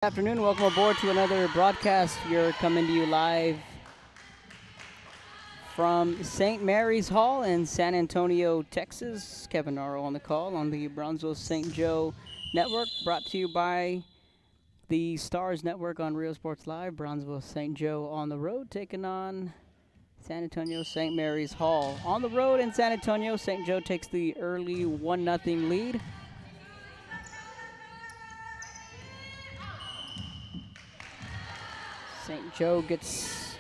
Afternoon, welcome aboard to another broadcast. We're coming to you live from St. Mary's Hall in San Antonio, Texas. Kevin Naro on the call on the Brownsville St. Joe Network, brought to you by the Stars Network on Real Sports Live. Brownsville St. Joe on the road, taking on San Antonio St. Mary's Hall. On the road in San Antonio, St. Joe takes the early 1-0 lead. St. Joe gets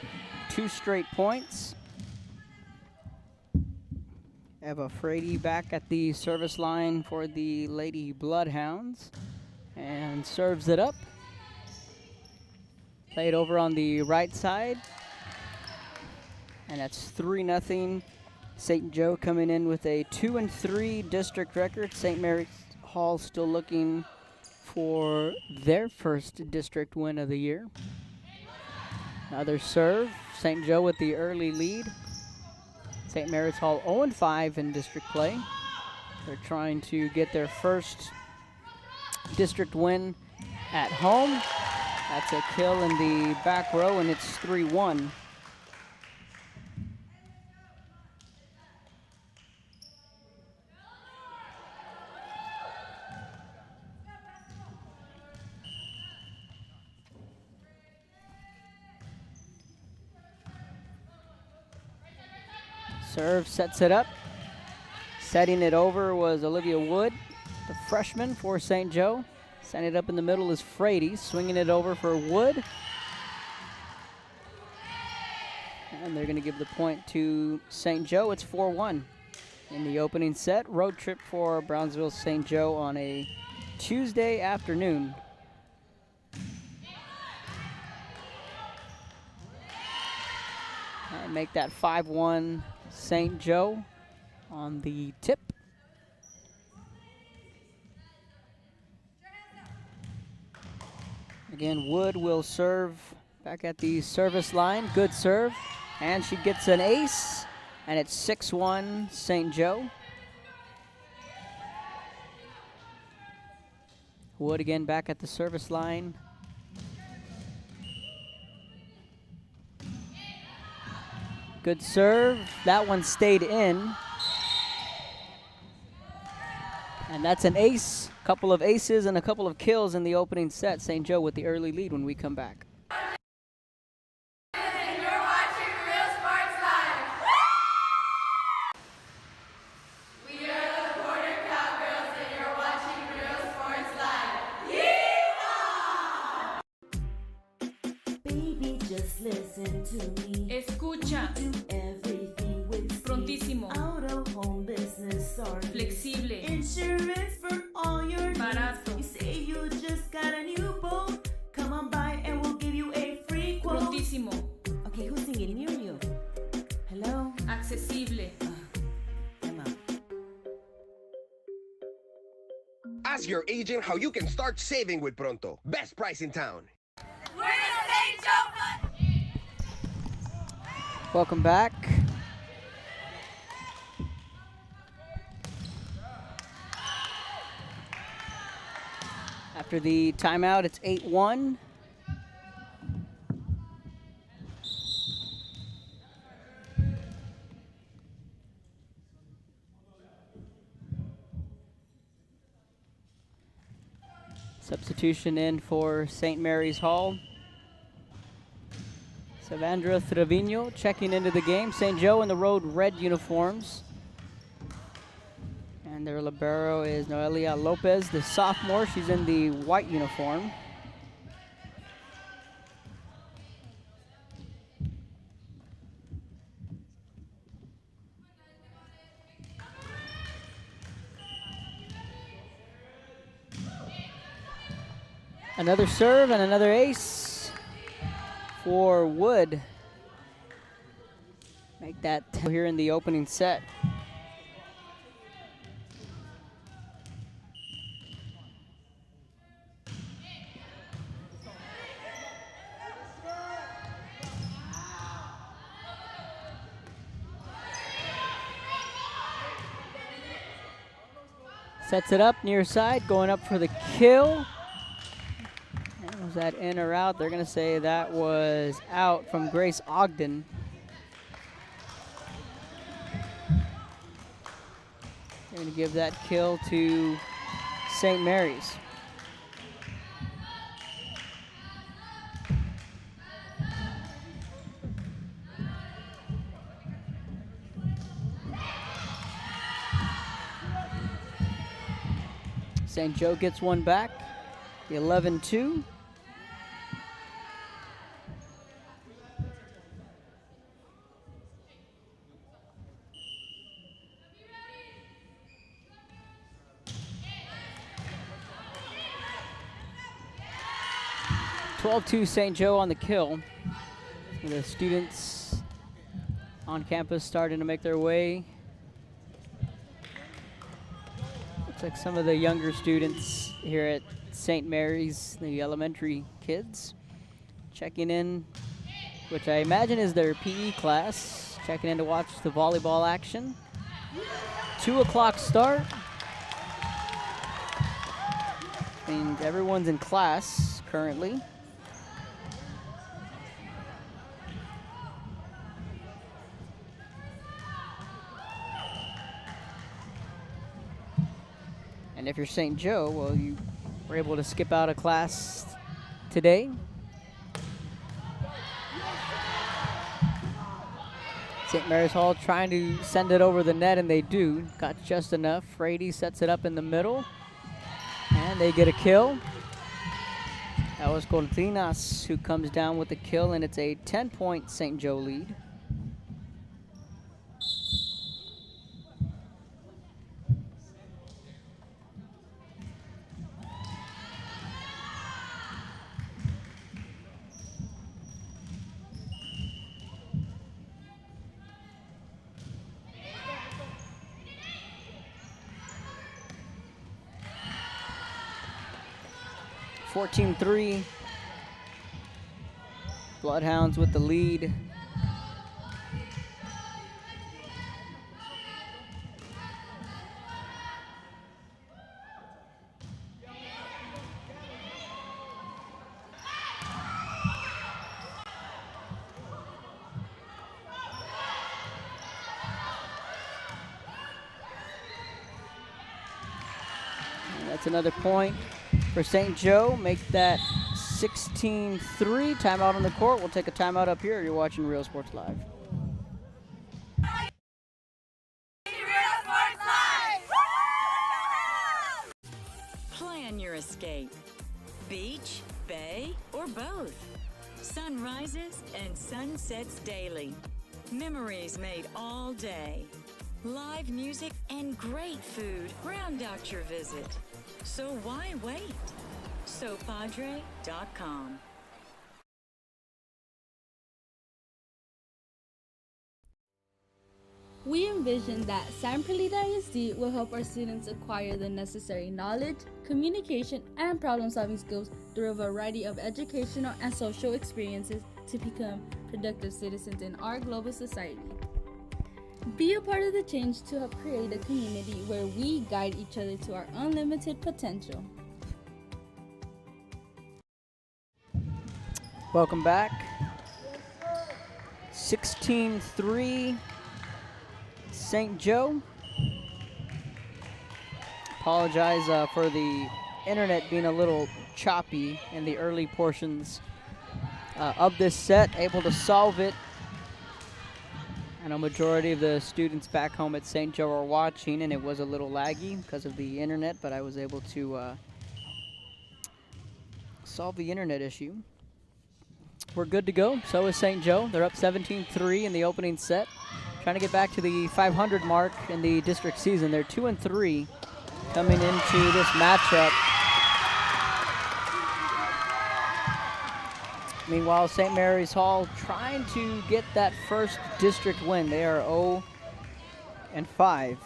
2 straight points. Eva Frady back at the service line for the Lady Bloodhounds and serves it up. Played over on the right side. And that's 3-0. St. Joe coming in with a 2-3 district record. St. Mary's Hall still looking for their first district win of the year. Another serve. St. Joe with the early lead. St. Mary's Hall 0-5 in district play. They're trying to get their first district win at home. That's a kill in the back row, and it's 3-1. Serve sets it up. Setting it over was Olivia Wood, the freshman for St. Joe. Setting it up in the middle is Frady, swinging it over for Wood. And they're going to give the point to St. Joe. It's 4-1 in the opening set. Road trip for Brownsville St. Joe on a Tuesday afternoon. And make that 5-1 St. Joe on the tip. Again, Wood will serve back at the service line. Good serve. And she gets an ace. And it's 6-1 St. Joe. Wood again back at the service line. Good serve. That one stayed in. And that's an ace. Couple of aces and a couple of kills in the opening set. St. Joe with the early lead when we come back. You're watching Real Sports Live. We are the Border Cowgirls and you're watching Real Sports Live. Yeehaw! Baby, just listen to me. Escucha. Do everything with speed. Prontísimo. Out of home business or Flexible. insurance for all your Barato. needs. You say you just got a new boat. Come on by and we'll give you a free quote. Prontísimo. Okay, who's singing near you? Hello? Accesible. Come on. Ask your agent how you can start saving with Pronto. Best price in town. We're the St. Joe. Welcome back. After the timeout, it's 8-1. Substitution in for St. Mary's Hall. Savandra Trevino checking into the game. St. Joe in the road red uniforms. And their libero is Noelia Lopez, the sophomore. She's in the white uniform. Another serve and another ace for Wood. Make that here in the opening set. Sets it up near side, going up for the kill. Was that in or out? They're going to say that was out from Grace Ogden. They're going to give that kill to St. Mary's. St. Joe gets one back, 11-2. St. Joe on the kill. The students on campus starting to make their way. Looks like some of the younger students here at St. Mary's, the elementary kids, checking in, which I imagine is their PE class, checking in to watch the volleyball action. 2 o'clock start. And everyone's in class currently. And if you're St. Joe, well, you were able to skip out of class today. St. Mary's Hall trying to send it over the net, and they do. Got just enough. Frady sets it up in the middle, and they get a kill. That was Cortinas who comes down with the kill, and it's a 10-point St. Joe lead. (14-3). Bloodhounds with the lead. That's another point for St. Joe. Make that 16-3. Timeout on the court. We'll take a timeout up here. You're watching Real Sports Live. Plan your escape. Beach, bay, or both. Sunrises and sunsets daily. Memories made all day. Live music and great food round out your visit. So why wait? SoPadre.com. We envision that San Perlita ISD will help our students acquire the necessary knowledge, communication, and problem-solving skills through a variety of educational and social experiences to become productive citizens in our global society. Be a part of the change to help create a community where we guide each other to our unlimited potential. Welcome back. 16-3 St. Joe. Apologize for the internet being a little choppy in the early portions of this set. Able to solve it. I know majority of the students back home at St. Joe are watching, and it was a little laggy because of the internet, but I was able to solve the internet issue. We're good to go. So is St. Joe. They're up 17-3 in the opening set. Trying to get back to the 500 mark in the district season. They're 2-3 coming into this matchup. Meanwhile, St. Mary's Hall trying to get that first district win. They are 0-5.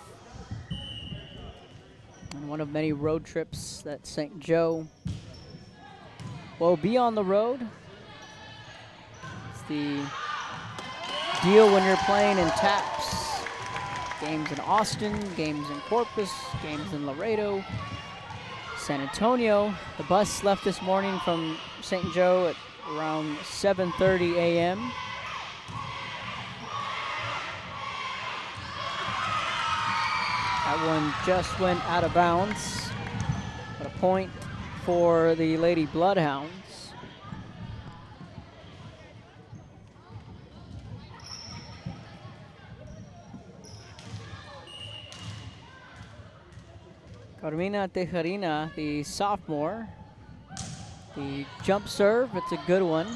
And one of many road trips that St. Joe will be on the road. It's the deal when you're playing in TAPS. Games in Austin, games in Corpus, games in Laredo, San Antonio. The bus left this morning from St. Joe at around 7:30 a.m. That one just went out of bounds. But a point for the Lady Bloodhounds. Carmina Tejerina, the sophomore. The jump serve, it's a good one.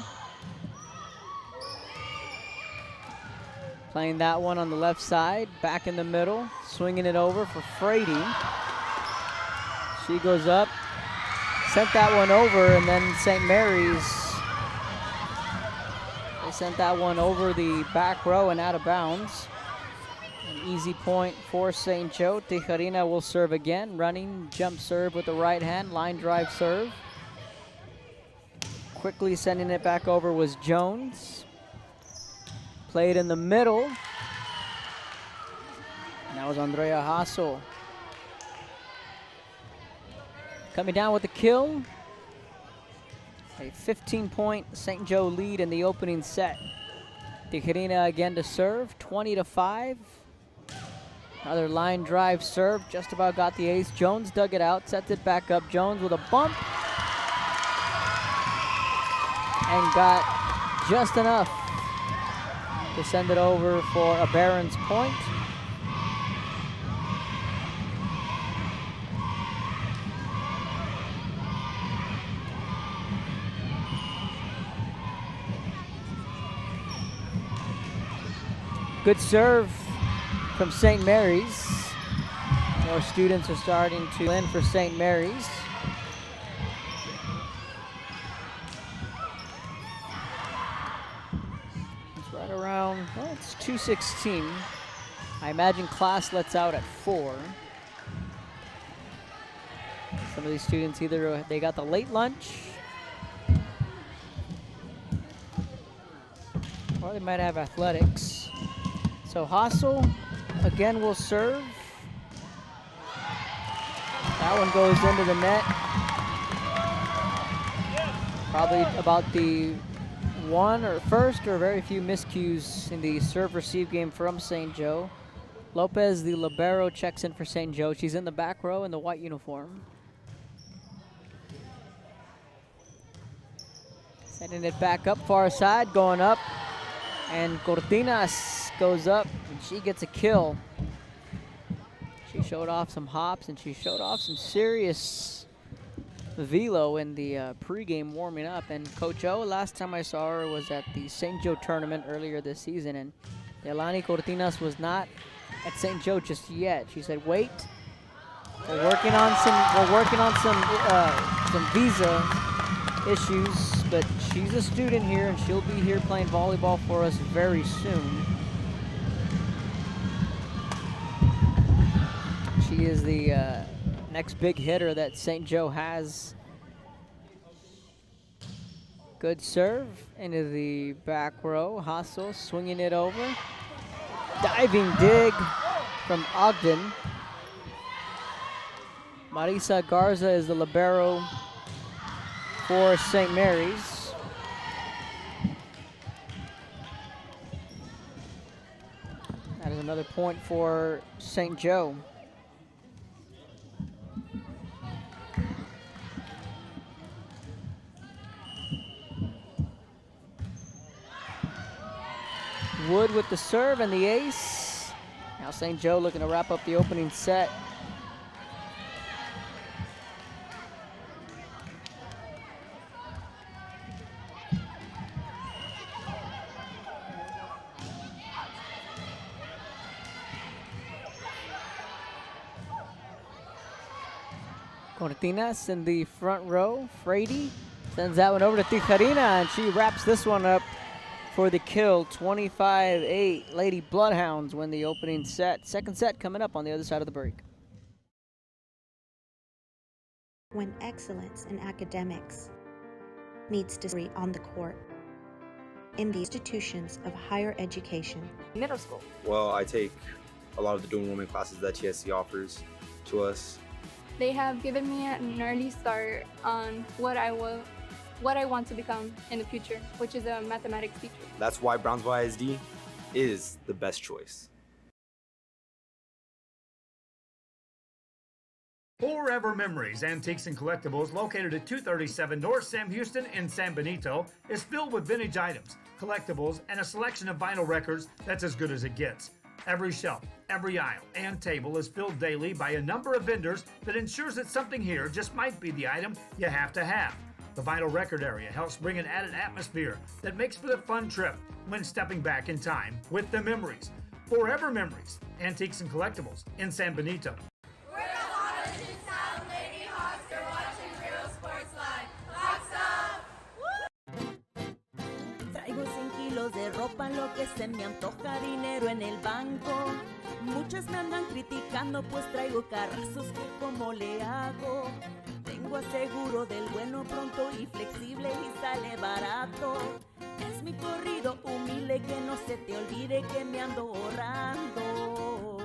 Playing that one on the left side, back in the middle, swinging it over for Frady. She goes up, sent that one over, and then St. Mary's, they sent that one over the back row and out of bounds. An easy point for St. Joe. Tejerina will serve again, running, jump serve with the right hand, line drive serve. Quickly sending it back over was Jones. Played in the middle. And that was Andrea Hassel. Coming down with the kill. A 15-point St. Joe lead in the opening set. Tejerina again to serve, 20-5. Another line drive serve, just about got the ace. Jones dug it out, sets it back up. Jones with a bump. And got just enough to send it over for a Barron's point. Good serve from St. Mary's. More students are starting to in for St. Mary's. It's right around, well, it's 2:16. I imagine class lets out at 4. Some of these students either they got the late lunch or they might have athletics. So Hassel again will serve. That one goes into the net. Probably about the first or very few miscues in the serve-receive game from St. Joe. Lopez, the libero, checks in for St. Joe. She's in the back row in the white uniform. Sending it back up far side, going up. And Cortinas goes up, and she gets a kill. She showed off some hops, and she showed off some serious velo in the pregame warming up. And Coach O, last time I saw her was at the St. Joe tournament earlier this season, and Delani Cortinas was not at St. Joe just yet. She said, "Wait, we're working on some visa issues, but she's a student here, and she'll be here playing volleyball for us very soon." She is the next big hitter that St. Joe has. Good serve into the back row. Hassel swinging it over. Diving dig from Ogden. Marisa Garza is the libero for St. Mary's. That is another point for St. Joe. Wood with the serve and the ace. Now St. Joe looking to wrap up the opening set. Cortinas in the front row. Frady sends that one over to Tejerina, and she wraps this one up for the kill. 25-8. Lady Bloodhounds win the opening set. Second set coming up on the other side of the break. When excellence in academics meets discovery on the court in the institutions of higher education. Middle school. Well, I take a lot of the dual enrollment classes that TSC offers to us. They have given me an early start on what I will what I want to become in the future, which is a mathematics teacher. That's why Brownsville ISD is the best choice. Forever Memories, Antiques and Collectibles, located at 237 North Sam Houston in San Benito, is filled with vintage items, collectibles, and a selection of vinyl records that's as good as it gets. Every shelf, every aisle, and table is filled daily by a number of vendors that ensures that something here just might be the item you have to have. The vinyl record area helps bring an added atmosphere that makes for the fun trip when stepping back in time with the memories. Forever Memories, Antiques and Collectibles in San Benito. Traigo 100 kilos de ropa, lo que se me antoja, dinero en el banco. Muchos me andan criticando, pues traigo carrazos que como le hago. Tengo aseguro del bueno, pronto y flexible y sale barato. Es mi corrido humilde, que no se te olvide que me ando ahorrando.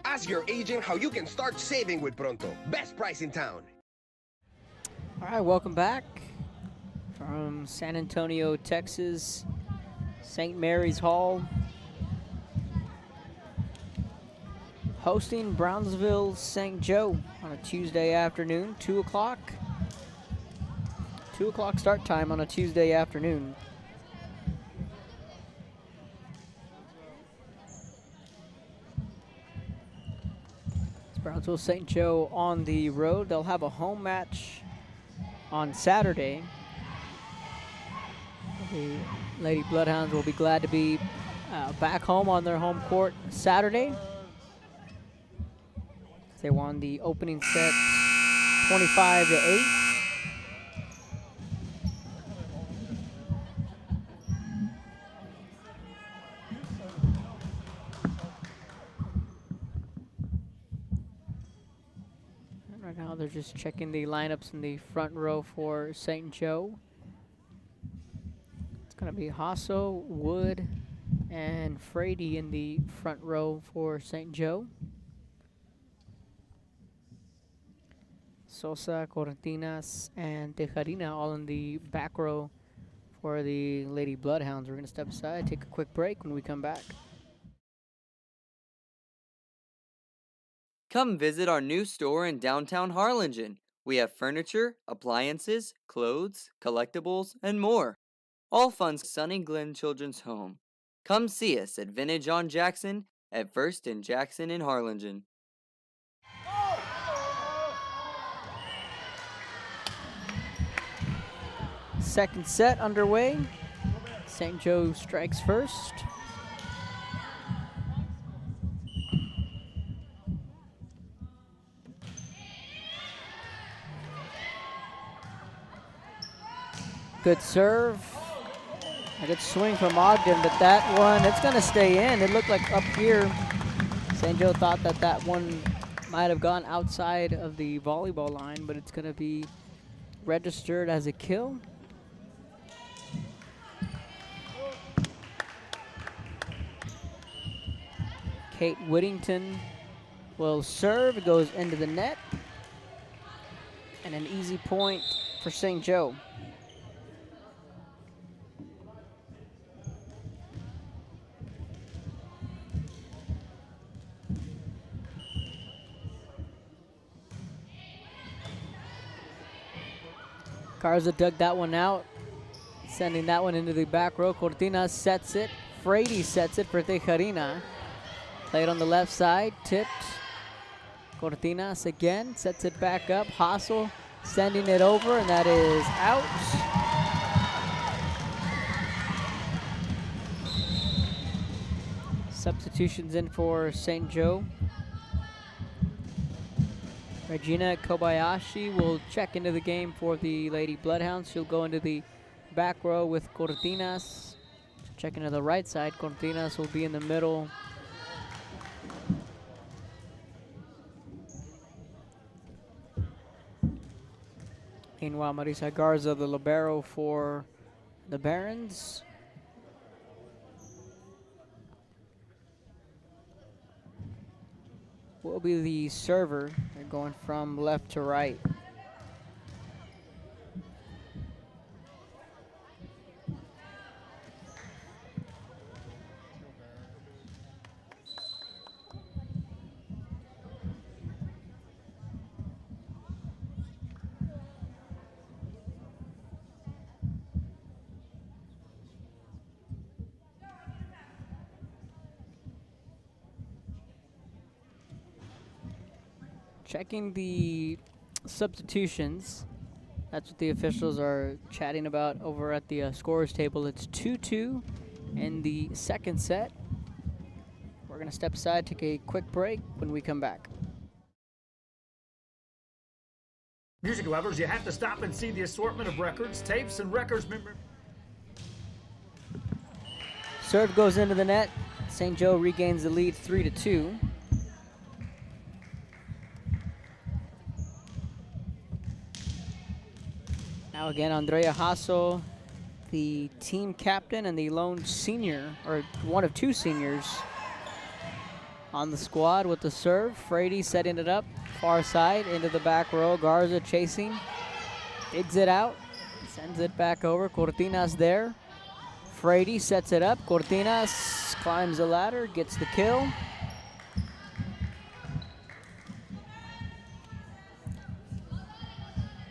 Ask your agent how you can start saving with Pronto. Best price in town. All right, welcome back from San Antonio, Texas, St. Mary's Hall, hosting Brownsville St. Joe on a Tuesday afternoon, 2 o'clock. 2 o'clock start time on a Tuesday afternoon. It's Brownsville St. Joe on the road. They'll have a home match on Saturday. The Lady Bloodhounds will be glad to be back home on their home court Saturday. They won the opening set 25-8. And right now they're just checking the lineups in the front row for St. Joe. It's going to be Hasso, Wood, and Frady in the front row for St. Joe. Sosa, Cortinas, and Tejarina all in the back row for the Lady Bloodhounds. We're going to step aside, take a quick break. When we come back, come visit our new store in downtown Harlingen. We have furniture, appliances, clothes, collectibles, and more. All funds Sunny Glen Children's Home. Come see us at Vintage on Jackson at First and Jackson in Harlingen. second set underway. St. Joe strikes first. Good serve. A good swing from Ogden, but that one, it's going to stay in. It looked like up here, St. Joe thought that that one might have gone outside of the volleyball line, but it's going to be registered as a kill. Kate Whittington will serve. It goes into the net. And an easy point for St. Joe. Garza dug that one out, sending that one into the back row. Cortinas sets it. Frady sets it for Tejarina. Played on the left side, tipped. Cortinas again, sets it back up. Hassel sending it over, and that is out. Substitutions in for St. Joe. Regina Kobayashi will check into the game for the Lady Bloodhounds. She'll go into the back row with Cortinas. Check into the right side. Cortinas will be in the middle. Meanwhile, Marisa Garza, the libero for the Barons. will be the server. They're going from left to right. Checking the substitutions. That's what the officials are chatting about over at the scorers table. It's 2-2 in the second set. We're going to step aside, take a quick break. When we come back, Music lovers, you have to stop and see the assortment of records, tapes, and records. serve goes into the net. St. Joe regains the lead 3-2. Now again, Andrea Hasso, the team captain and the lone senior, or one of two seniors on the squad with the serve. Frady setting it up, far side into the back row. Garza chasing, digs it out, sends it back over. Cortinas there. Frady sets it up. Cortinas climbs the ladder, gets the kill.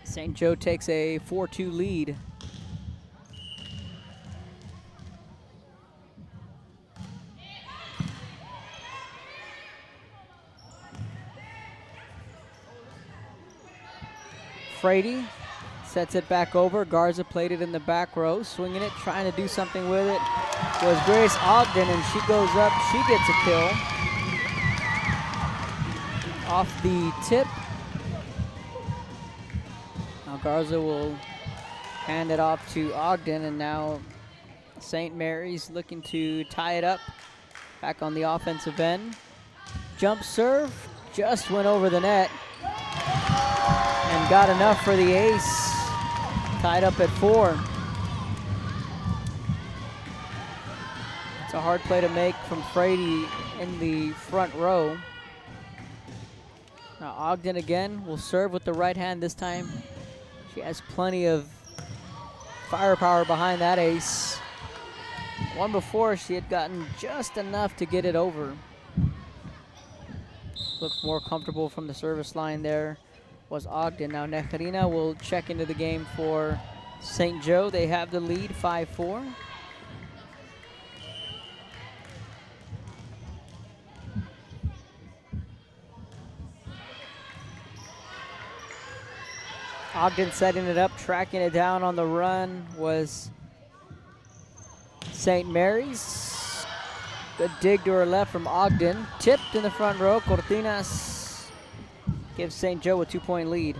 St. Joe takes a 4-2 lead. Frady sets it back over. Garza played it in the back row, swinging it, trying to do something with it. Was Grace Ogden, and she goes up. She gets a kill off the tip. Now Garza will hand it off to Ogden, and now St. Mary's looking to tie it up. Back on the offensive end. Jump serve, just went over the net and got enough for the ace. Tied up at 4. It's a hard play to make from Frady in the front row. Now Ogden again will serve with the right hand this time. She has plenty of firepower behind that ace. One before, she had gotten just enough to get it over. Looked more comfortable from the service line there was Ogden. Now Nejarina will check into the game for St. Joe. They have the lead 5-4. Ogden setting it up, tracking it down on the run was St. Mary's. Good dig to her left from Ogden. Tipped in the front row. Cortinas gives St. Joe a 2-point lead.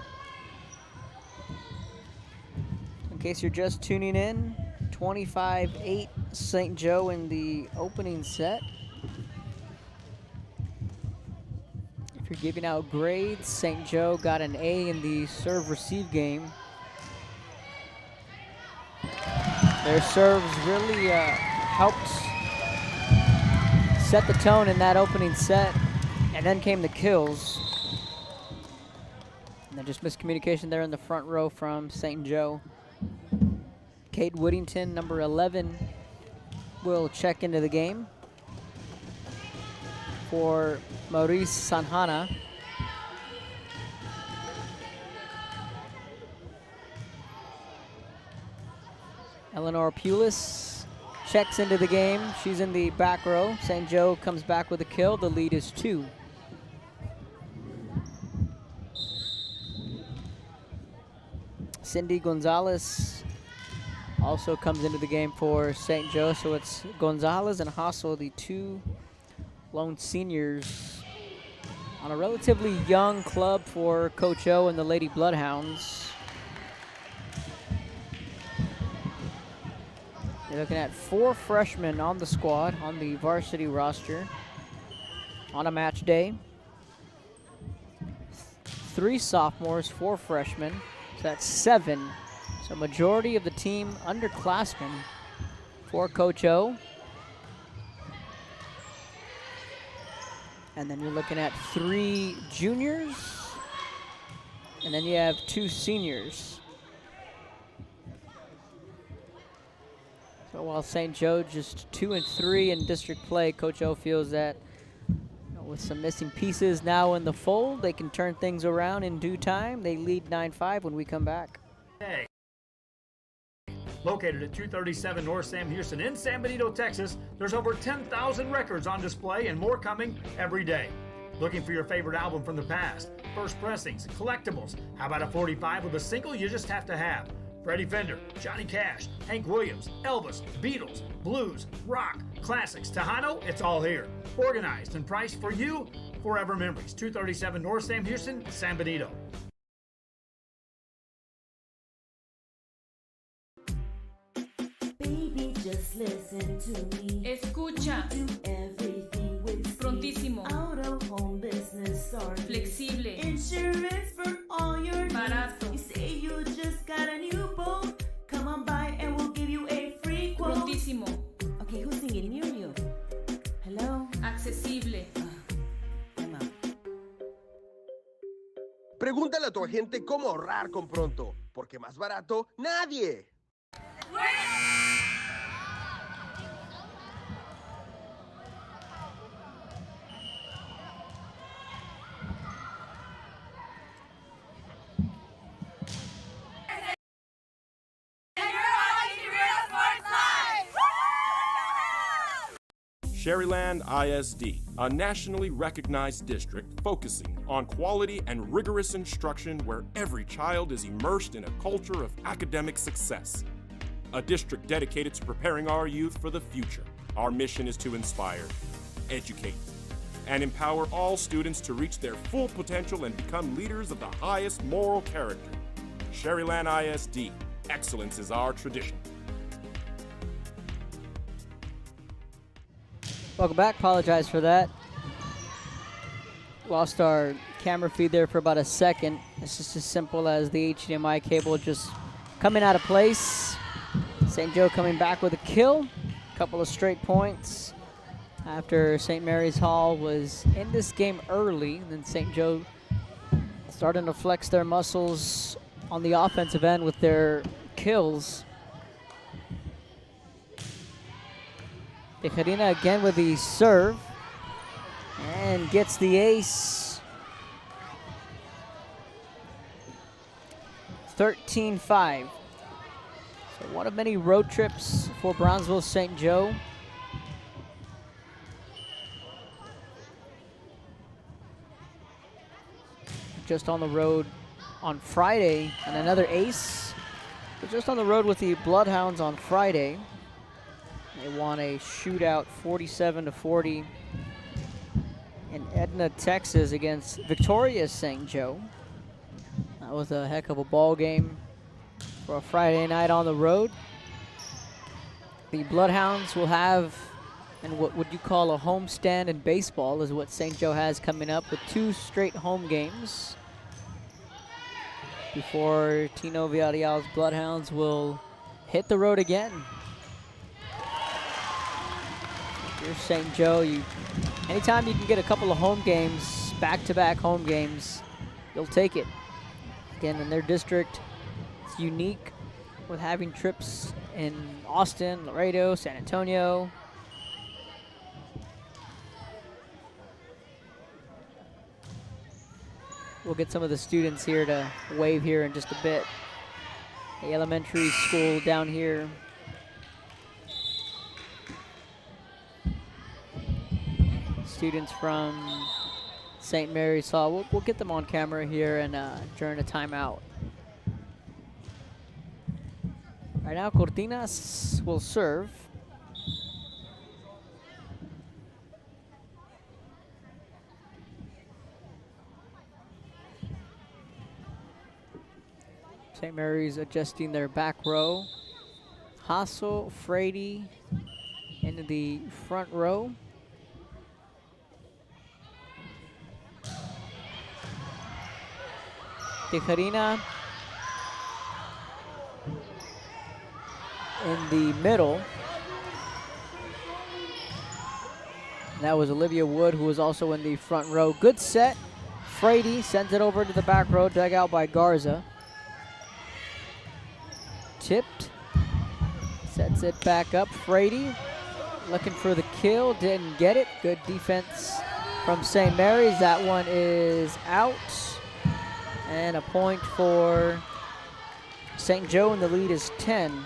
In case you're just tuning in, 25-8 St. Joe in the opening set. If you're giving out grades, St. Joe got an A in the serve-receive game. Their serves really helped set the tone in that opening set, and then came the kills. And then just miscommunication there in the front row from St. Joe. Kate Whittington, number 11, will check into the game for Maurice Sanjana. Eleanor Pulis checks into the game. She's in the back row. St. Joe comes back with a kill. The lead is 2. Cindy Gonzalez also comes into the game for St. Joe. So it's Gonzalez and Hassel, the two lone seniors on a relatively young club for Coach O and the Lady Bloodhounds. You're looking at 4 freshmen on the squad, on the varsity roster, on a match day. 3 sophomores, 4 freshmen, so that's 7. So majority of the team underclassmen for Coach O. And then you're looking at 3 juniors. And then you have 2 seniors. So while St. Joe just 2-3 in district play, Coach O feels that with some missing pieces now in the fold, they can turn things around in due time. They lead 9-5 when we come back. Hey. Located at 237 North Sam Houston in San Benito, Texas, there's over 10,000 records on display and more coming every day. Looking for your favorite album from the past? First pressings, collectibles. How about a 45 with a single you just have to have? Freddie Fender, Johnny Cash, Hank Williams, Elvis, Beatles, blues, rock, classics, Tejano, it's all here. Organized and priced for you, forever memories. 237 North Sam Houston, San Benito. Baby, just listen to me. Escucha. Do everything with Prontísimo. Out of home business or Flexible. insurance for all your Barato. needs. You say you just got a new boat. Come on by and we'll give you a free quote. Prontísimo. Okay, who's singing near you? Hello? Accesible. Come on. Pregúntale a tu agente cómo ahorrar con Pronto, porque más barato, nadie. Sherryland ISD, a nationally recognized district focusing on quality and rigorous instruction where every child is immersed in a culture of academic success. A district dedicated to preparing our youth for the future. Our mission is to inspire, educate, and empower all students to reach their full potential and become leaders of the highest moral character. Sherryland ISD, excellence is our tradition. Welcome back. Apologize for that. Lost our camera feed there for about a second. It's just as simple as the HDMI cable just coming out of place. St. Joe coming back with a kill. Couple of straight points after St. Mary's Hall was in this game early. And then St. Joe starting to flex their muscles on the offensive end with their kills. Tejerina again with the serve and gets the ace. 13-5. So one of many road trips for Brownsville St. Joe. Just on the road on Friday, and another ace. But just on the road with the Bloodhounds on Friday. They won a shootout 47-40 in Edna, Texas against victorious St. Joe. That was a heck of a ball game for a Friday night on the road. The Bloodhounds will have, and what would you call a homestand in baseball is what St. Joe has coming up with 2 straight home games before Tino Villarreal's Bloodhounds will hit the road again. You're St. Joe, anytime you can get a couple of home games, back-to-back home games, you'll take it. Again, in their district, it's unique with having trips in Austin, Laredo, San Antonio. We'll get some of the students here to wave here in just a bit. The elementary school down here. Students from St. Mary's Hall. We'll get them on camera here and during a timeout. Right now, Cortinas will serve. St. Mary's adjusting their back row. Hasso, Frady into the front row. Tejerina in the middle. And that was Olivia Wood, who was also in the front row. Good set. Frady sends it over to the back row, dug out by Garza. Tipped. Sets it back up. Frady looking for the kill, didn't get it. Good defense from St. Mary's. That one is out. And a point for St. Joe, and the lead is 10.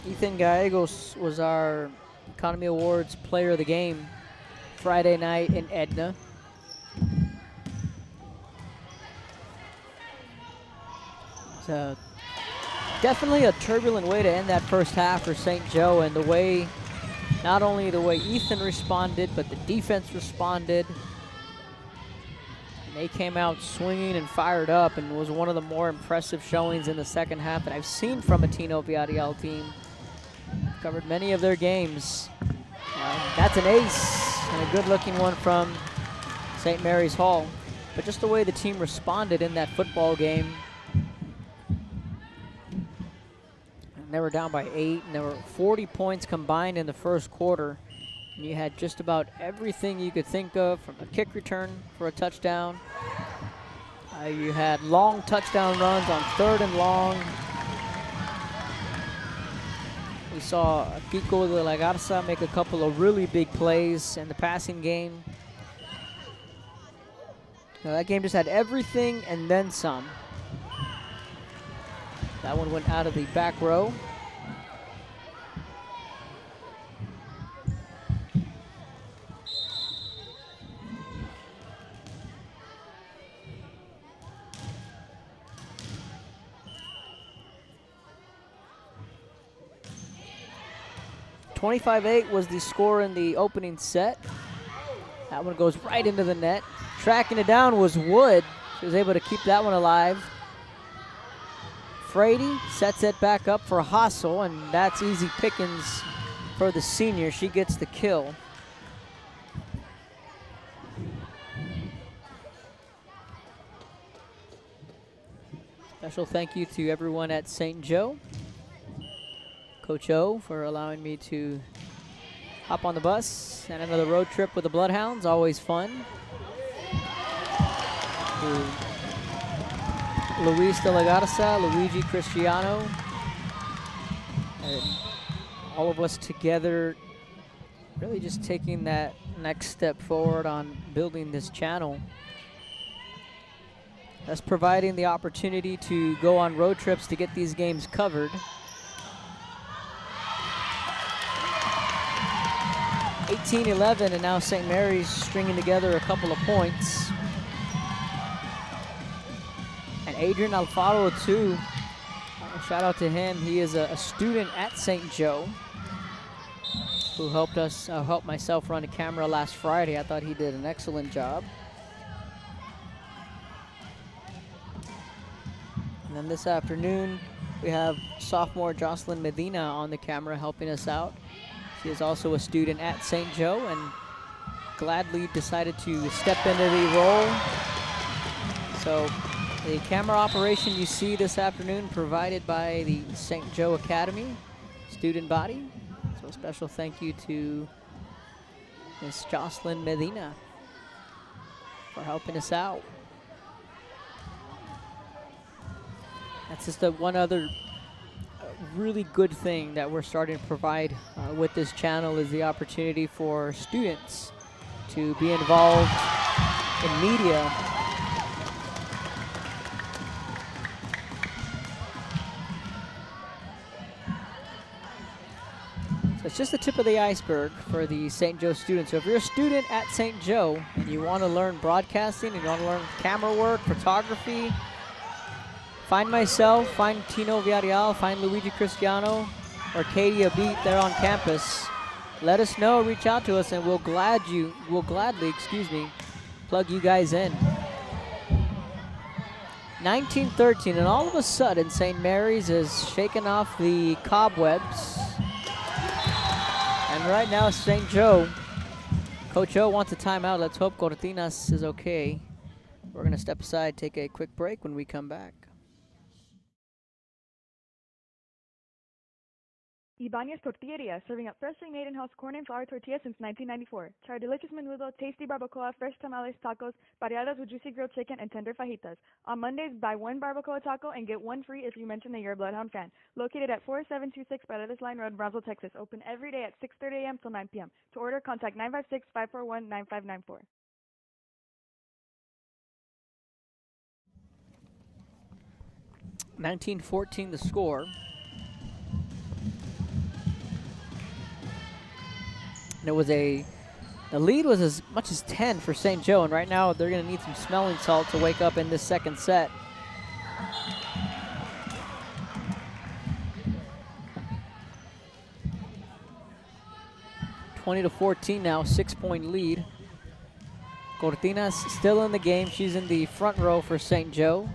Ethan Gallegos was our Economy Awards Player of the Game Friday night in Edna. So definitely a turbulent way to end that first half for St. Joe, and the way, not only the way Ethan responded, but the defense responded. And they came out swinging and fired up, and was one of the more impressive showings in the second half that I've seen from a Tino Villarreal team. Covered many of their games. That's an ace, and a good-looking one from St. Mary's Hall. But just the way the team responded in that football game. And they were down by 8, and there were 40 points combined in the first quarter. And you had just about everything you could think of, from a kick return for a touchdown. You had long touchdown runs on 3rd and long. We saw Kiko de la Garza make a couple of really big plays in the passing game. That game just had everything and then some. That one went out of the back row. (25-8) was the score in the opening set. That one goes right into the net. Tracking it down was Wood. She was able to keep that one alive. Frady sets it back up for Hassel, and that's easy pickings for the senior. She gets the kill. Special thank you to everyone at St. Joe. Coach O for allowing me to hop on the bus, and another road trip with the Bloodhounds, always fun. To Luis de la Garza, Luigi Cristiano, and all of us together, really just taking that next step forward on building this channel. That's providing the opportunity to go on road trips to get these games covered. 18-11, and now St. Mary's stringing together a couple of points. And Adrian Alfaro too. Shout out to him. He is a student at St. Joe who helped us, helped myself run a camera last Friday. I thought he did an excellent job. And then this afternoon, we have sophomore Jocelyn Medina on the camera helping us out. She is also a student at St. Joe and gladly decided to step into the role. So the camera operation you see this afternoon provided by the St. Joe Academy student body. So a special thank you to Miss Jocelyn Medina for helping us out. That's just one other really good thing that we're starting to provide with this channel, is the opportunity for students to be involved in media. So it's just the tip of the iceberg for the St. Joe students. So if you're a student at St. Joe and you want to learn broadcasting, and you want to learn camera work, photography, find myself, find Tino Villarreal, find Luigi Cristiano, or Katie Abit there on campus. Let us know, reach out to us, and we'll gladly, plug you guys in. 19-13, and all of a sudden, St. Mary's is shaking off the cobwebs. And right now, St. Joe, Coach O wants a timeout. Let's hope Cortinas is okay. We're gonna step aside, take a quick break. When we come back, Ibanez Tortilleria, serving up freshly made in-house corn and flour tortillas since 1994. Try delicious menudo, tasty barbacoa, fresh tamales, tacos, variadas with juicy grilled chicken, and tender fajitas. On Mondays, buy one barbacoa taco and get one free if you mention that you're a Bloodhound fan. Located at 4726 Paredes Line Road, Brownsville, Texas. Open every day at 6:30 a.m. till 9 p.m. To order, contact 956-541-9594. (1914) the score. And it was the lead was as much as 10 for St. Joe, and right now they're going to need some smelling salt to wake up in this second set. (20-14) now, 6-point lead. Cortinas still in the game. She's in the front row for St. Joe.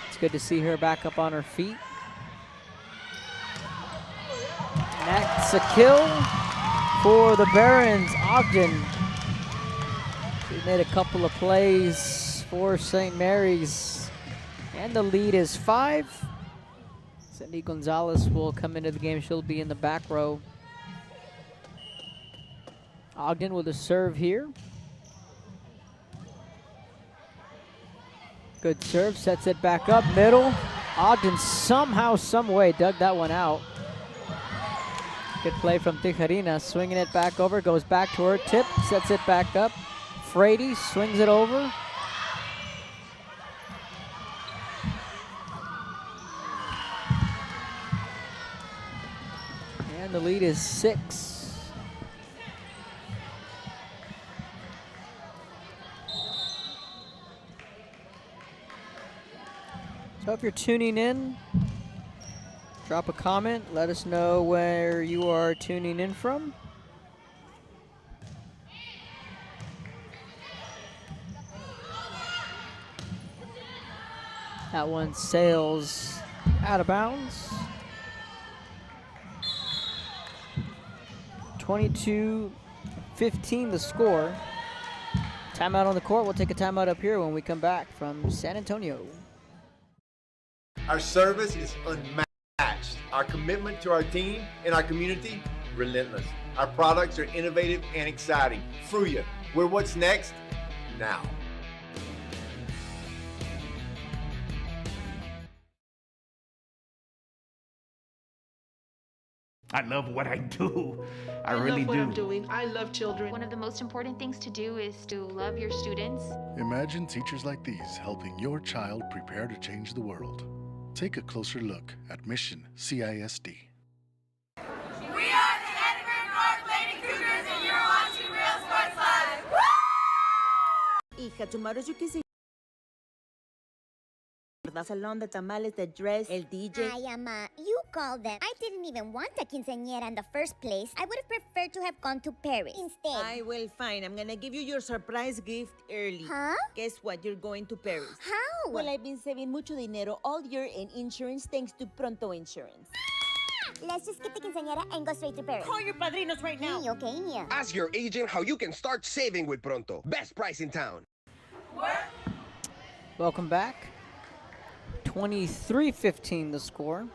It's good to see her back up on her feet. That's a kill for the Barons. Ogden. She made a couple of plays for St. Mary's. And the lead is 5. Cindy Gonzalez will come into the game. She'll be in the back row. Ogden with a serve here. Good serve, sets it back up, middle. Ogden somehow, some way dug that one out. Good play from Tijerina, swinging it back over, goes back to her, tip, sets it back up. Frady swings it over. And the lead is 6. So if you're tuning in, drop a comment. Let us know where you are tuning in from. That one sails out of bounds. 22-15 the score. Timeout on the court. We'll take a timeout up here when we come back from San Antonio. Our service is unmatched. Our commitment to our team and our community, relentless. Our products are innovative and exciting. Fruya, we're what's next now. I love what I do. I really love what do. I'm doing. I love children. One of the most important things to do is to love your students. Imagine teachers like these helping your child prepare to change the world. Take a closer look at Mission CISD. We are the Edinburgh North Lady Cougars, and you're watching Real Sports Live. Hija, tomorrow's your kissing. The salon, the tamales, the dress, el DJ. Ay, Ama, you called them. I didn't even want a quinceañera in the first place. I would have preferred to have gone to Paris instead. Ay, well, fine. I'm gonna give you your surprise gift early. Huh? Guess what? You're going to Paris. How? Well, I've been saving mucho dinero all year in insurance thanks to Pronto Insurance. Let's just skip the quinceañera and go straight to Paris. Call your padrinos right now. Sí, okay. Ask your agent how you can start saving with Pronto. Best price in town. Welcome back. 23-15 the score.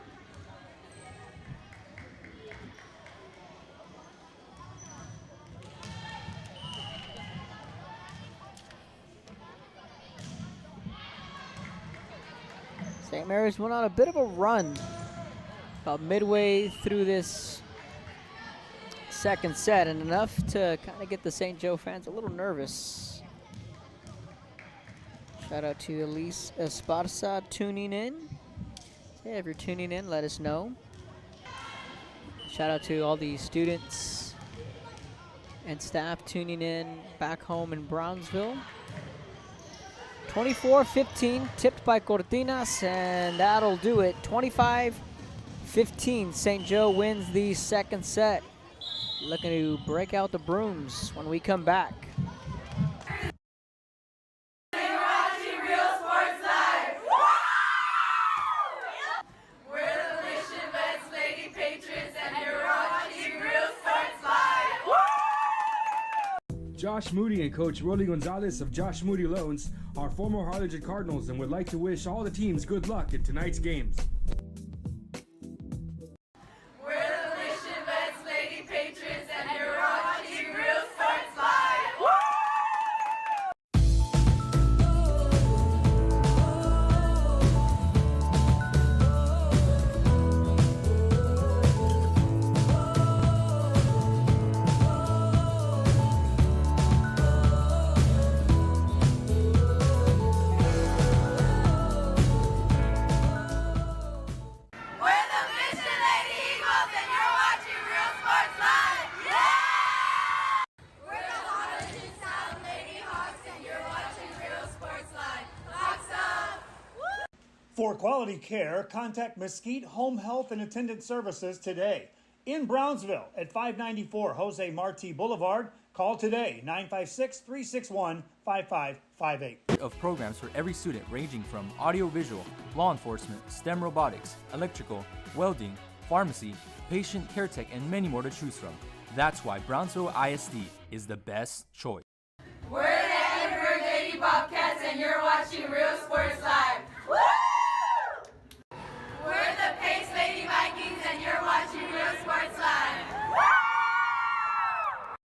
St. Mary's went on a bit of a run about midway through this second set, and enough to kind of get the St. Joe fans a little nervous. Shout out to Elise Esparza tuning in. Hey, if you're tuning in, let us know. Shout out to all the students and staff tuning in back home in Brownsville. 24-15, tipped by Cortinas, and that'll do it. 25-15, St. Joe wins the second set. Looking to break out the brooms when we come back. Josh Moody and Coach Rolly Gonzalez of Josh Moody Loans are former Harlingen Cardinals and would like to wish all the teams good luck in tonight's games. For quality care, contact Mesquite Home Health and Attendant Services today. In Brownsville at 594 Jose Marti Boulevard, call today 956-361-5558. Of programs for every student ranging from audiovisual, law enforcement, STEM robotics, electrical, welding, pharmacy, patient care tech, and many more to choose from. That's why Brownsville ISD is the best choice. We're the Edinburgh Lady Bobcats and you're watching Real Sports Live. Woo! We're the Pace Lady Vikings and you're watching Real Sports Live. Woo!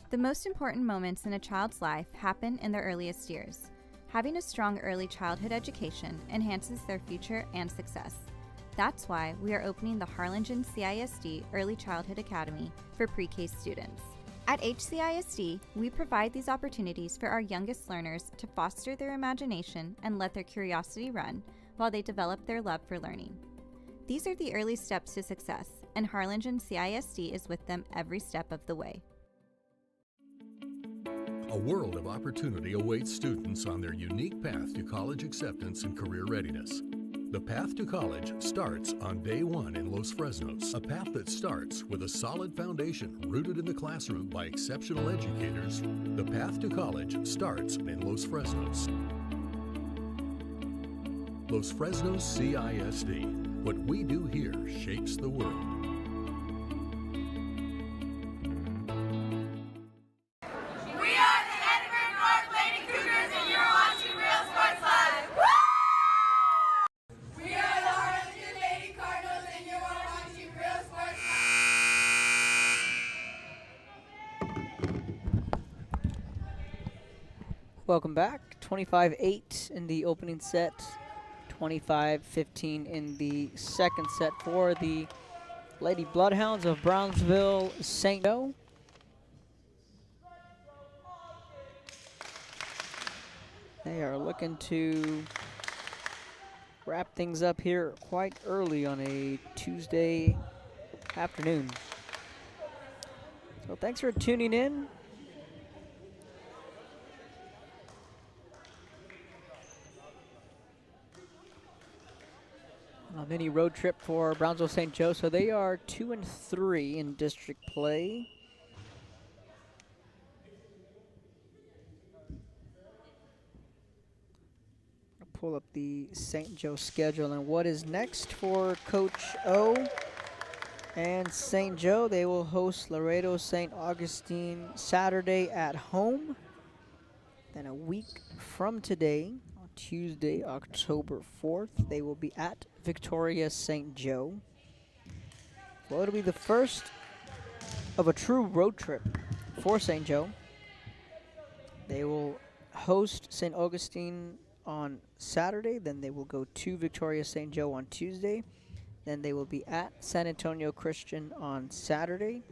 The most important moments in a child's life happen in their earliest years. Having a strong early childhood education enhances their future and success. That's why we are opening the Harlingen CISD Early Childhood Academy for pre-K students. At HCISD, we provide these opportunities for our youngest learners to foster their imagination and let their curiosity run while they develop their love for learning. These are the early steps to success, and Harlingen CISD is with them every step of the way. A world of opportunity awaits students on their unique path to college acceptance and career readiness. The path to college starts on day one in Los Fresnos, a path that starts with a solid foundation rooted in the classroom by exceptional educators. The path to college starts in Los Fresnos. Los Fresnos CISD. What we do here shapes the world. Welcome back. 25-8 in the opening set, 25-15 in the second set for the Lady Bloodhounds of Brownsville St. Joe. They are looking to wrap things up here quite early on a Tuesday afternoon. So thanks for tuning in. A mini road trip for Brownsville St. Joe, so they are 2-3 in district play. I'll pull up the St. Joe schedule and what is next for Coach O and St. Joe. They will host Laredo St. Augustine Saturday at home. Then a week from today, on Tuesday, October 4th, they will be at Victoria St. Joe. Well, it'll be the first of a true road trip for St. Joe. They will host St. Augustine on Saturday, then they will go to Victoria St. Joe on Tuesday, then they will be at San Antonio Christian on Saturday.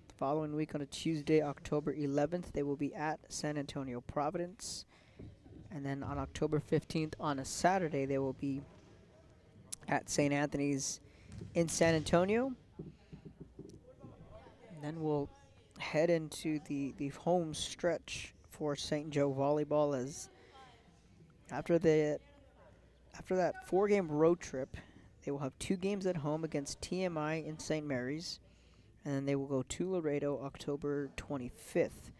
The following week on a Tuesday, October 11th, they will be at San Antonio Providence. And then on October 15th, on a Saturday, they will be at St. Anthony's in San Antonio. And then we'll head into the home stretch for St. Joe Volleyball, as after that 4-game road trip, they will have 2 games at home against TMI in St. Mary's, and then they will go to Laredo October 25th.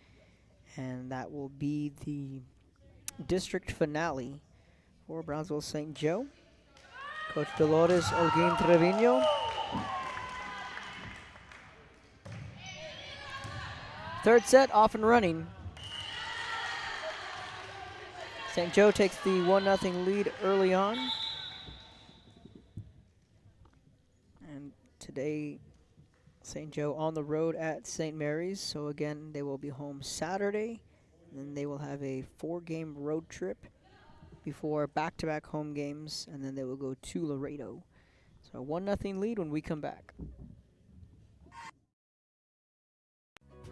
And that will be the district finale for Brownsville St. Joe. Coach Dolores Olguin Trevino. Third set off and running. St. Joe takes the 1-0 lead early on. And today, St. Joe on the road at St. Mary's. So again, they will be home Saturday. Then they will have a 4-game road trip before back-to-back home games, and then they will go to Laredo. So a 1-0 lead when we come back.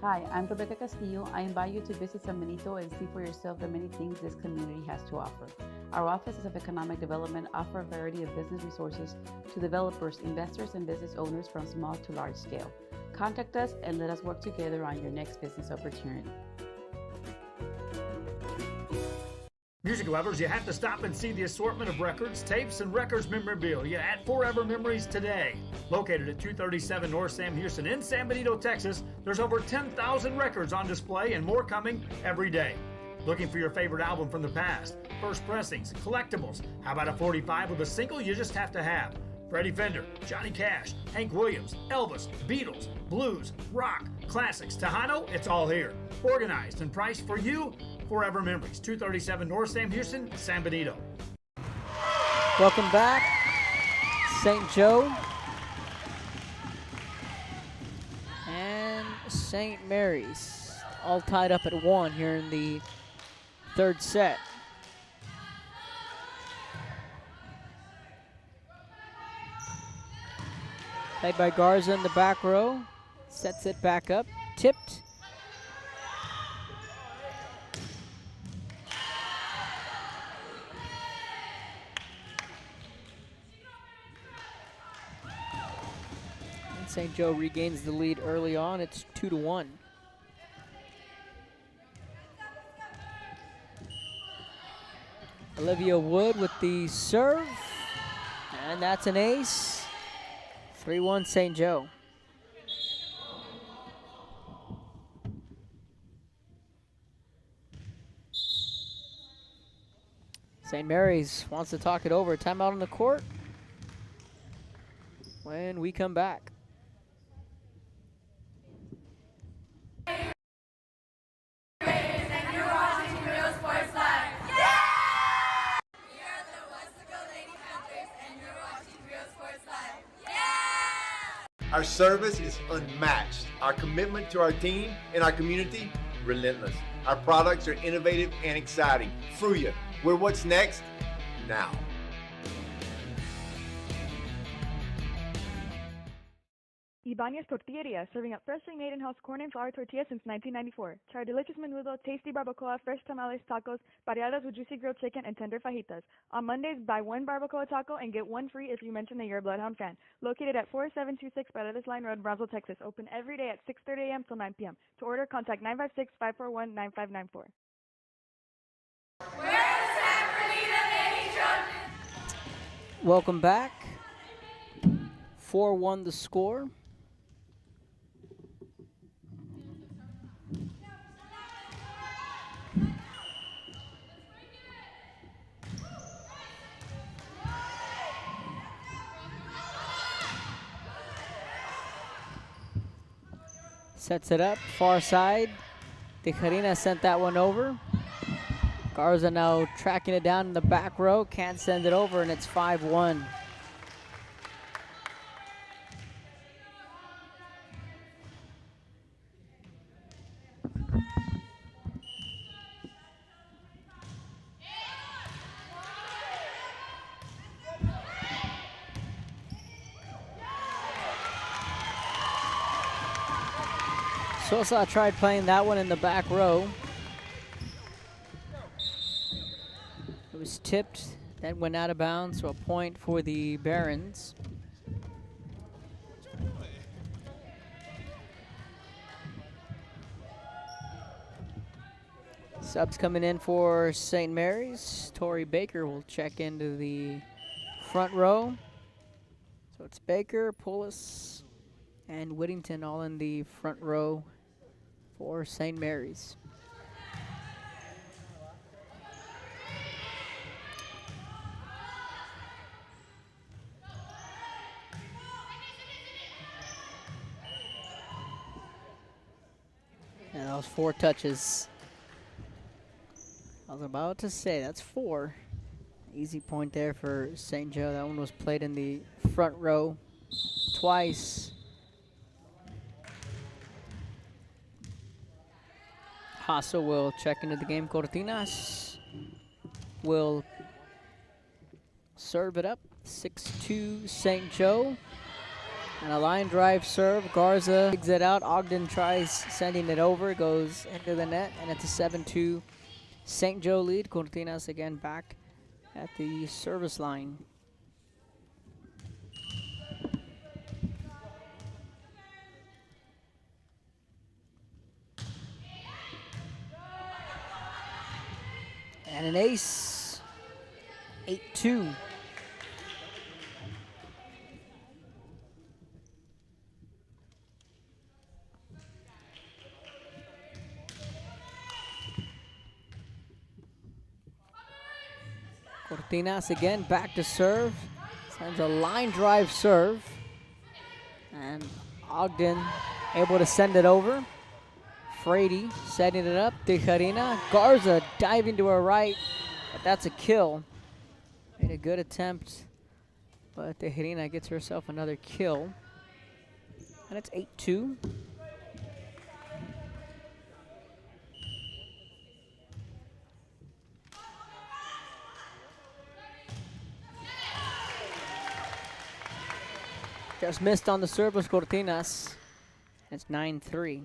Hi, I'm Rebecca Castillo. I invite you to visit San Benito and see for yourself the many things this community has to offer. Our offices of economic development offer a variety of business resources to developers, investors, and business owners from small to large scale. Contact us and let us work together on your next business opportunity. Music lovers, you have to stop and see the assortment of records, tapes, and records memorabilia at Forever Memories today. Located at 237 North Sam Houston in San Benito, Texas, there's over 10,000 records on display and more coming every day. Looking for your favorite album from the past, first pressings, collectibles. How about a 45 with a single you just have to have? Freddie Fender, Johnny Cash, Hank Williams, Elvis, Beatles, blues, rock, classics, Tejano, it's all here. Organized and priced for you. Forever Memories, 237 North Sam Houston, San Benito. Welcome back, St. Joe and St. Mary's, all tied up at 1 here in the third set. Played by Garza in the back row, sets it back up, tipped. And St. Joe regains the lead early on, it's 2-1. Olivia Wood with the serve, and that's an ace. 3-1 St. Joe. St. Mary's wants to talk it over. Timeout on the court when we come back. Our service is unmatched. Our commitment to our team and our community, relentless. Our products are innovative and exciting. Fruya, we're what's next now. Ibanez Tortilleria, serving up freshly made in-house corn and flour tortillas since 1994. Try our delicious menudo, tasty barbacoa, fresh tamales, tacos, pareadas with juicy grilled chicken, and tender fajitas. On Mondays, buy one barbacoa taco and get one free if you mention that you're a Bloodhound fan. Located at 4726 Paredes Line Road, Brownsville, Texas. Open every day at 6:30 a.m. till 9 p.m. To order, contact 956-541-9594. Welcome back. 4-1 the score. Sets it up, far side. Tijerina sent that one over. Garza now tracking it down in the back row, can't send it over, and it's 5-1. Sosa tried playing that one in the back row. It was tipped, then went out of bounds, so a point for the Barons. Subs coming in for St. Mary's. Tori Baker will check into the front row. So it's Baker, Pullis, and Whittington all in the front row for St. Mary's. And that was 4 touches. I was about to say, that's 4. Easy point there for St. Joe. That one was played in the front row twice. Hasso will check into the game. Cortinas will serve it up. 6-2 St. Joe. And a line drive serve. Garza digs it out. Ogden tries sending it over. Goes into the net. And it's a 7-2 St. Joe lead. Cortinas again back at the service line. And an ace. 8-2. Cortinas again back to serve. Sends a line drive serve. And Ogden able to send it over. Frady setting it up. Tijerina. Garza diving to her right. But that's a kill. Made a good attempt. But Tijerina gets herself another kill. And it's 8-2. Just missed on the serve was Cortinas. It's 9-3.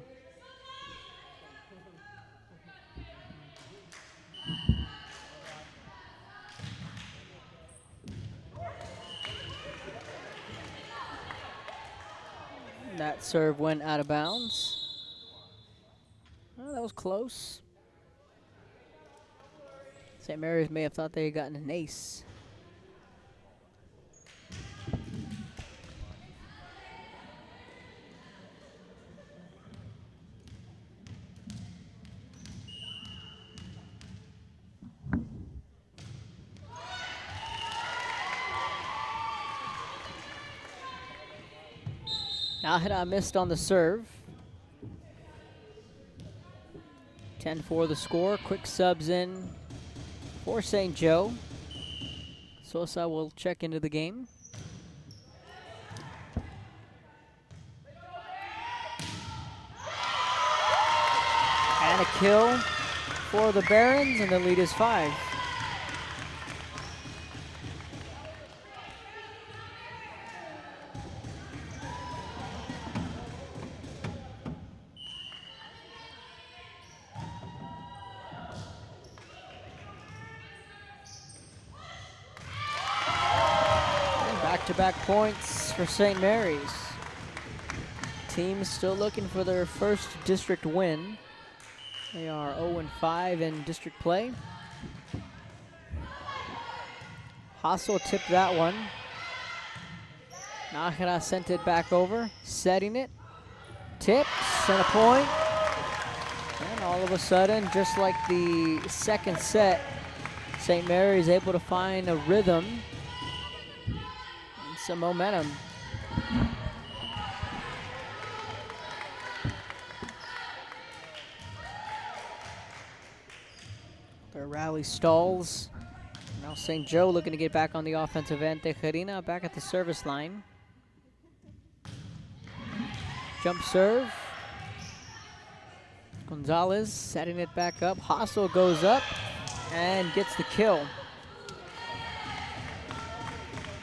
That serve went out of bounds. Oh, that was close. St. Mary's may have thought they had gotten an ace. Nahida missed on the serve. 10-4 the score. Quick subs in for St. Joe. Sosa will check into the game. And a kill for the Barons, and the lead is 5. Back-to-back points for St. Mary's. Team still looking for their first district win. They are 0-5 in district play. Hassel tipped that one. Nájera sent it back over, setting it. Tips and a point. And all of a sudden, just like the second set, St. Mary's able to find a rhythm. Some momentum. Their rally stalls. Now St. Joe looking to get back on the offensive end. Tijerina back at the service line. Jump serve. Gonzalez setting it back up. Hassel goes up and gets the kill.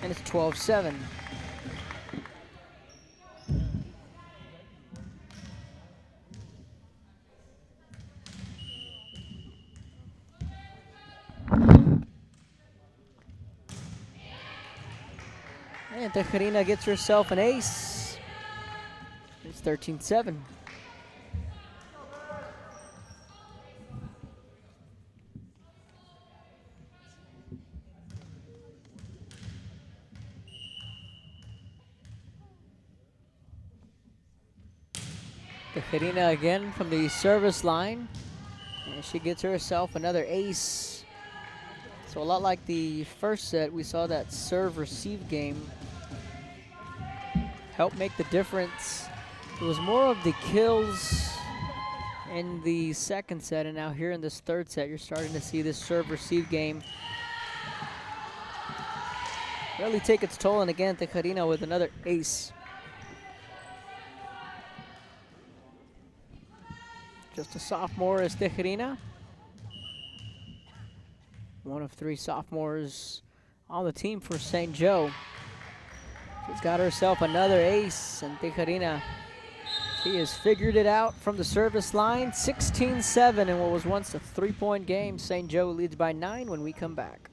And it's 12-7. And Tijerina gets herself an ace. It's 13-7. Tijerina again from the service line. And she gets herself another ace. So a lot like the first set, we saw that serve-receive game help make the difference. It was more of the kills in the second set, and now here in this third set, you're starting to see this serve-receive game really take its toll. And again, Tijerina with another ace. Just a sophomore is Tijerina. One of 3 sophomores on the team for St. Joe. She's got herself another ace, and Tijerina, she has figured it out from the service line. 16-7 in what was once a 3-point game. St. Joe leads by 9 when we come back.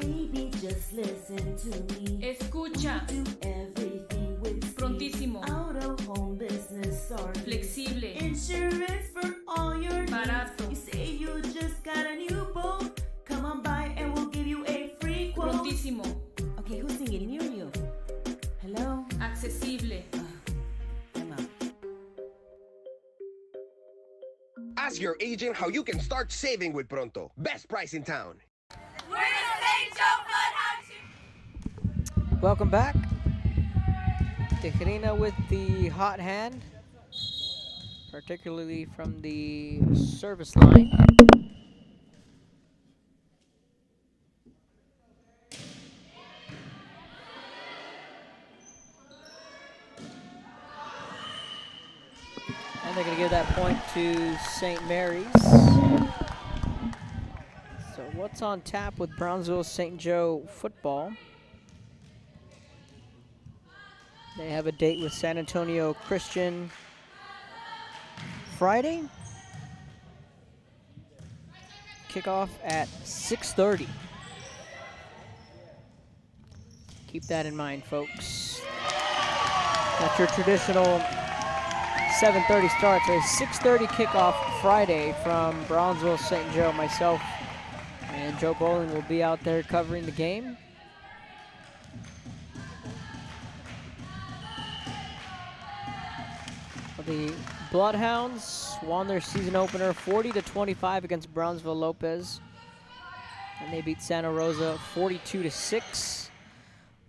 Baby, just listen to me. Escucha. We do everything with speed. Prontísimo. Out of home business or Flexible. insurance for all your Barato. needs. You say you just got a new boat. Come on by and we'll give you a free quote. Prontísimo. Okay, who's singing near you? Hello? Accesible. Ask your agent how you can start saving with Pronto. Best price in town. We're the St. Joe Bloodhounds. Welcome back. Tejerina with the hot hand, particularly from the service line. And they're going to give that point to St. Mary's. So what's on tap with Brownsville St. Joe football? They have a date with San Antonio Christian Friday. Kickoff at 6:30. Keep that in mind, folks. That's your traditional 7:30 start. So a 6:30 kickoff Friday from Brownsville St. Joe. Myself and Joe Bowling will be out there covering the game. The Bloodhounds won their season opener 40-25 against Brownsville Lopez. And they beat Santa Rosa 42-6.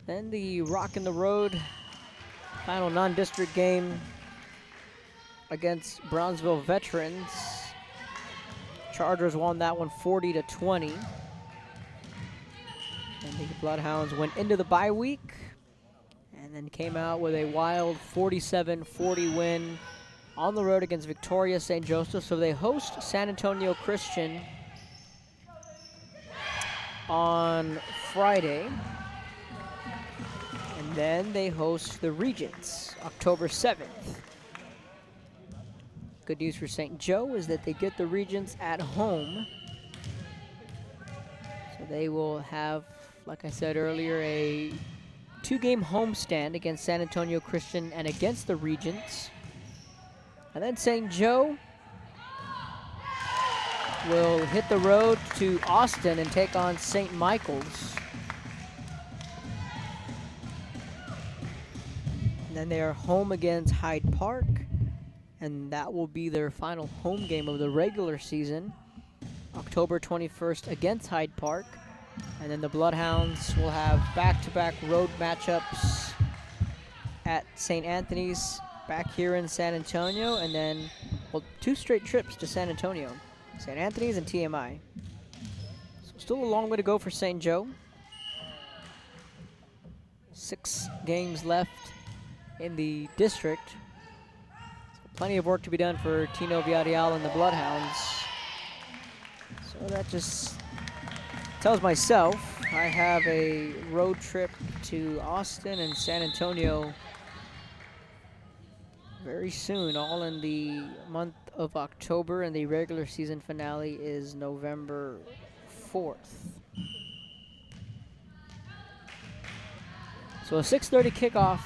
Then the Rock in the Road final non-district game against Brownsville Veterans. Chargers won that one 40-20. And the Bloodhounds went into the bye week and then came out with a wild 47-40 win on the road against Victoria St. Joseph. So they host San Antonio Christian on Friday. And then they host the Regents October 7th. Good news for St. Joe is that they get the Regents at home. So they will have, like I said earlier, a 2-game homestand against San Antonio Christian and against the Regents. And then St. Joe will hit the road to Austin and take on St. Michael's. And then they are home against Hyde Park, and that will be their final home game of the regular season, October 21st against Hyde Park. And then the Bloodhounds will have back-to-back road matchups at St. Anthony's back here in San Antonio, and then, well, 2 straight trips to San Antonio, St. Anthony's and TMI. So still a long way to go for St. Joe. 6 games left in the district. So plenty of work to be done for Tino Villarreal and the Bloodhounds. So that just tells myself I have a road trip to Austin and San Antonio very soon, all in the month of October, and the regular season finale is November 4th. So a 6:30 kickoff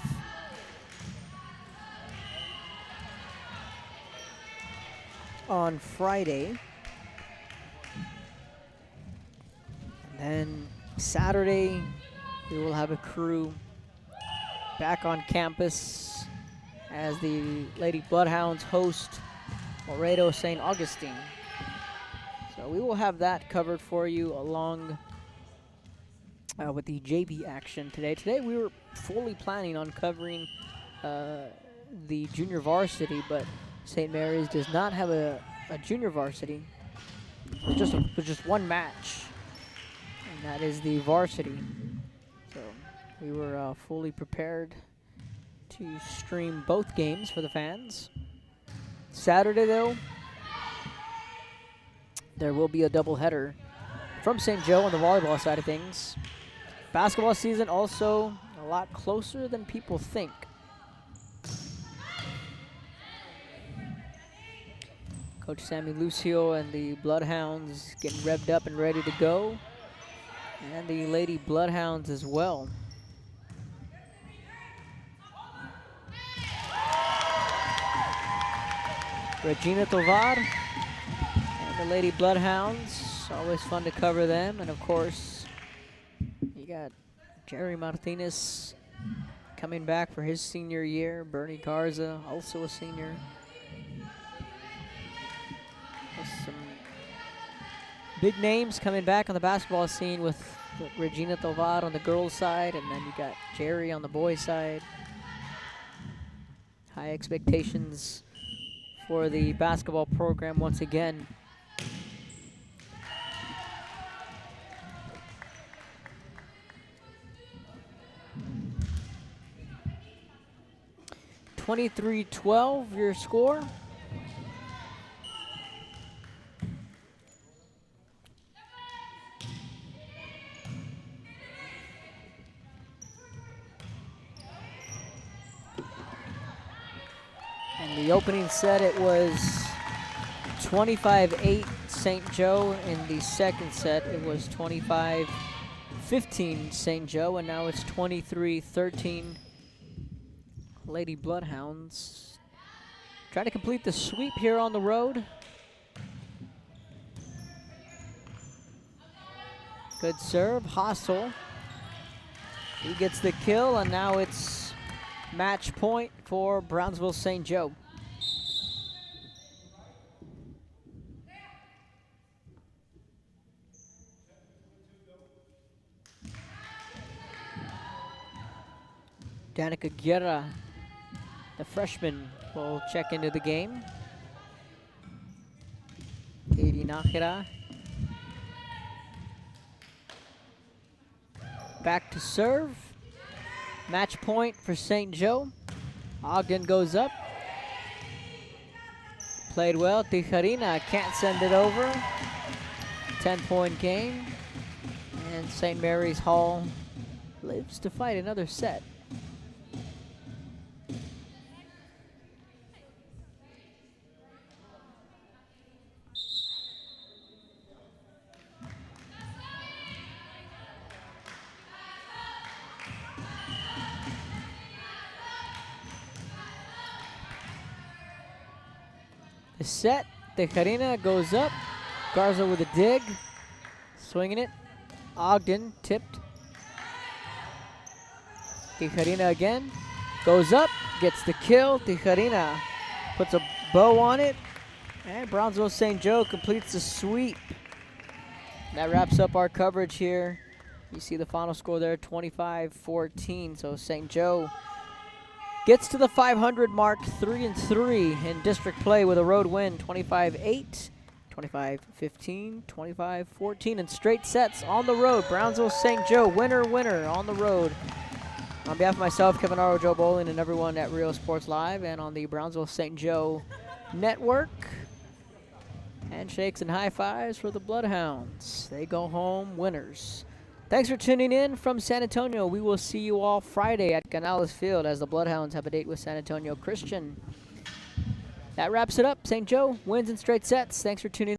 on Friday. And then Saturday, we will have a crew back on campus as the Lady Bloodhounds host Laredo St. Augustine. So we will have that covered for you along with the JV action today. Today we were fully planning on covering the junior varsity, but St. Mary's does not have a junior varsity. There's just one match, and that is the varsity. So we were fully prepared to stream both games for the fans. Saturday, though, there will be a doubleheader from St. Joe on the volleyball side of things. Basketball season also a lot closer than people think. Coach Sammy Lucio and the Bloodhounds getting revved up and ready to go. And the Lady Bloodhounds as well. Regina Tovar and the Lady Bloodhounds. Always fun to cover them. And of course, you got Jerry Martinez coming back for his senior year. Bernie Garza, also a senior. There's some big names coming back on the basketball scene with Regina Tovar on the girls' side, and then you got Jerry on the boys' side. High expectations for the basketball program once again. (23-12) your score. In the opening set, it was 25-8 St. Joe. In the second set, it was 25-15 St. Joe, and now it's 23-13 Lady Bloodhounds. Trying to complete the sweep here on the road. Good serve, Hostel. He gets the kill, and now it's match point for Brownsville St. Joe. Danica Guerra, the freshman, will check into the game. Katie Nájera. Back to serve. Match point for St. Joe. Ogden goes up. Played well. Tijarina can't send it over. 10-point game. And St. Mary's Hall lives to fight another set. The set, Tijarina goes up. Garza with a dig. Swinging it. Ogden tipped. Tijarina again. Goes up. Gets the kill. Tijarina puts a bow on it. And Brownsville St. Joe completes the sweep. That wraps up our coverage here. You see the final score there, 25-14. So St. Joe gets to the 500 mark, 3-3 in district play with a road win, 25-8, 25-15, 25-14, and straight sets on the road. Brownsville St. Joe, winner on the road. On behalf of myself, Kevin Aro, Joe Bowling, and everyone at Rio Sports Live and on the Brownsville St. Joe network, handshakes and high fives for the Bloodhounds. They go home winners. Thanks for tuning in from San Antonio. We will see you all Friday at Canales Field as the Bloodhounds have a date with San Antonio Christian. That wraps it up. St. Joe wins in straight sets. Thanks for tuning in.